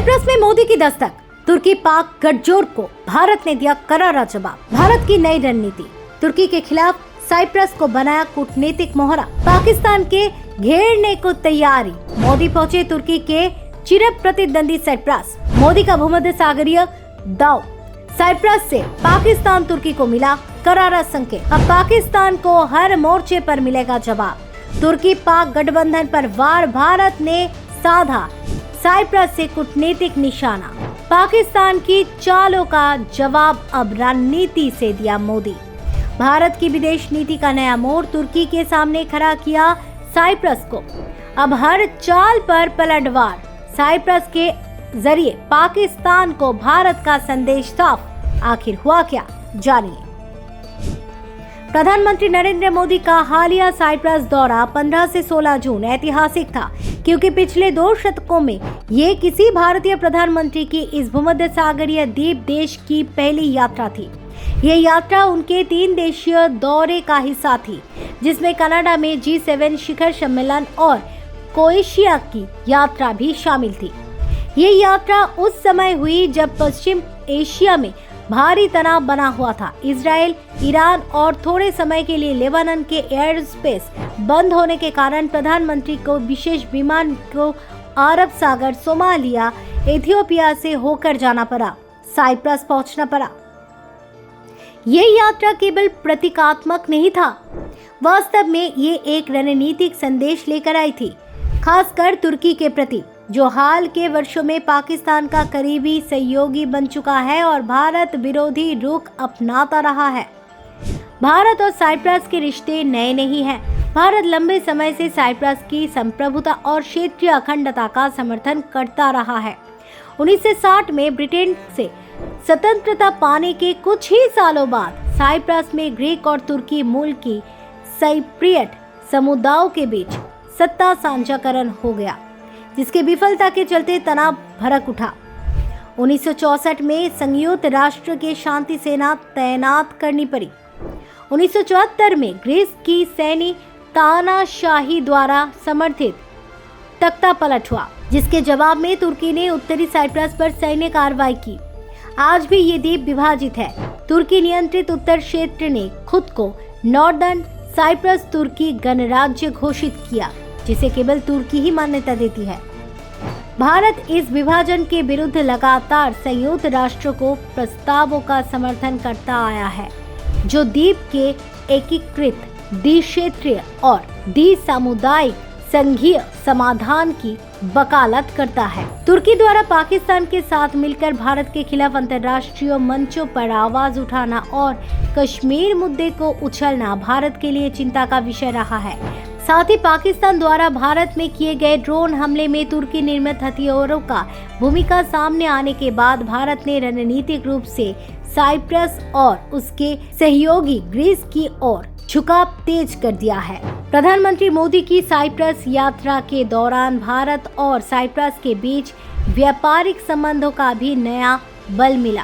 Cyprus में मोदी की दस्तक, तुर्की पाक गठजोड़ को भारत ने दिया करारा जवाब। भारत की नई रणनीति, तुर्की के खिलाफ साइप्रस को बनाया कूटनीतिक मोहरा, पाकिस्तान के घेरने को तैयारी। मोदी पहुंचे तुर्की के चिर प्रतिद्वंदी साइप्रस। मोदी का भूमध्य सागरीय दाव, साइप्रस से पाकिस्तान तुर्की को मिला करारा संकेत। अब पाकिस्तान को हर मोर्चे पर मिलेगा जवाब। तुर्की पाक गठबंधन पर वार, भारत ने साधा साइप्रस से कूटनीतिक निशाना। पाकिस्तान की चालों का जवाब अब रणनीति से दिया मोदी। भारत की विदेश नीति का नया मोड़, तुर्की के सामने खड़ा किया साइप्रस को। अब हर चाल पर पलटवार, साइप्रस के जरिए पाकिस्तान को भारत का संदेश साफ। आखिर हुआ क्या, जानिए। प्रधानमंत्री नरेंद्र मोदी का हालिया साइप्रस दौरा 15 से 16 जून ऐतिहासिक था, क्योंकि पिछले 2 शतकों में ये किसी भारतीय प्रधानमंत्री की इस भूमध्य सागरीय द्वीप देश की पहली यात्रा थी। ये यात्रा उनके 3 देशीय दौरे का हिस्सा थी, जिसमें कनाडा में G7 शिखर सम्मेलन और क्रोएशिया की यात्रा भी शामिल थी। ये यात्रा उस समय हुई जब पश्चिम एशिया में भारी तनाव बना हुआ था। इजराइल, ईरान और थोड़े समय के लिए लेबनान के एयर स्पेस बंद होने के कारण प्रधानमंत्री को विशेष विमान को अरब सागर, सोमालिया, इथियोपिया से होकर जाना पड़ा, साइप्रस पहुंचना पड़ा। ये यात्रा केवल प्रतीकात्मक नहीं था, वास्तव में ये एक रणनीतिक संदेश लेकर आई थी, खासकर तुर्की के प्रति, जो हाल के वर्षों में पाकिस्तान का करीबी सहयोगी बन चुका है और भारत विरोधी रुख अपनाता रहा है। भारत और साइप्रस के रिश्ते नए नहीं हैं। भारत लंबे समय से साइप्रस की संप्रभुता और क्षेत्रीय अखंडता का समर्थन करता रहा है। 1960 में ब्रिटेन से स्वतंत्रता पाने के कुछ ही सालों बाद साइप्रस में ग्रीक और तुर्की मूल की साइप्रियट समुदायों के बीच सत्ता साझाकरण हो गया, जिसके विफलता के चलते तनाव भड़क उठा। 1964 में संयुक्त राष्ट्र के शांति सेना तैनात करनी पड़ी। 1974 में ग्रीस की सैन्य तानाशाही द्वारा समर्थित तख्ता पलट हुआ, जिसके जवाब में तुर्की ने उत्तरी साइप्रस पर सैन्य कार्रवाई की। आज भी ये द्वीप विभाजित है। तुर्की नियंत्रित उत्तर क्षेत्र ने खुद को नॉर्दर्न साइप्रस तुर्की गणराज्य घोषित किया, जिसे केवल तुर्की ही मान्यता देती है। भारत इस विभाजन के विरुद्ध लगातार संयुक्त राष्ट्र को प्रस्तावों का समर्थन करता आया है, जो द्वीप के एकीकृत द्विक्षेत्रीय और द्विसामुदायिक संघीय समाधान की वकालत करता है। तुर्की द्वारा पाकिस्तान के साथ मिलकर भारत के खिलाफ अंतर्राष्ट्रीय मंचों पर आवाज उठाना और कश्मीर मुद्दे को उछलना भारत के लिए चिंता का विषय रहा है। साथ ही पाकिस्तान द्वारा भारत में किए गए ड्रोन हमले में तुर्की निर्मित हथियारों का भूमिका सामने आने के बाद भारत ने रणनीतिक रूप से साइप्रस और उसके सहयोगी ग्रीस की ओर झुकाव तेज कर दिया है। प्रधानमंत्री मोदी की साइप्रस यात्रा के दौरान भारत और साइप्रस के बीच व्यापारिक संबंधों का भी नया बल मिला।